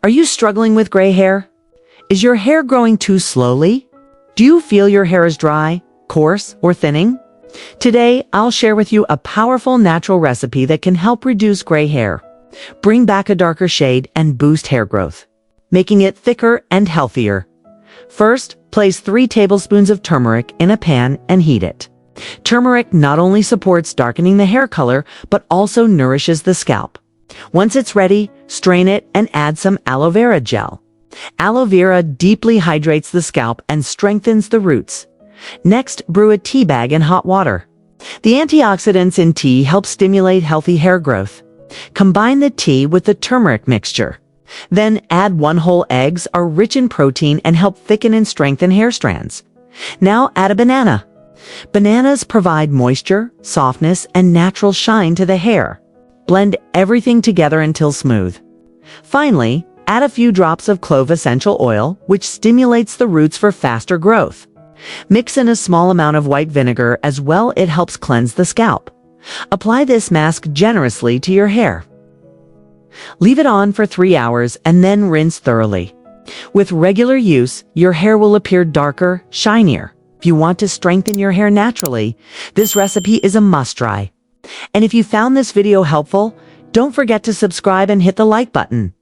Are you struggling with gray hair? Is your hair growing too slowly? Do you feel your hair is dry, coarse, or thinning? Today, I'll share with you a powerful natural recipe that can help reduce gray hair, bring back a darker shade, and boost hair growth, making it thicker and healthier. First, place 3 tablespoons of turmeric in a pan and heat it. Turmeric not only supports darkening the hair color, but also nourishes the scalp. Once it's ready, strain it and add some aloe vera gel. Aloe vera deeply hydrates the scalp and strengthens the roots. Next, brew a tea bag in hot water. The antioxidants in tea help stimulate healthy hair growth. Combine the tea with the turmeric mixture. Then add 1 whole eggs are rich in protein and help thicken and strengthen hair strands. Now add a banana. Bananas provide moisture, softness, and natural shine to the hair. Blend everything together until smooth. Finally, add a few drops of clove essential oil, which stimulates the roots for faster growth. Mix in a small amount of white vinegar as well. It helps cleanse the scalp. Apply this mask generously to your hair. Leave it on for 3 hours and then rinse thoroughly. With regular use, your hair will appear darker, shinier. If you want to strengthen your hair naturally, this recipe is a must-try. And if you found this video helpful, don't forget to subscribe and hit the like button.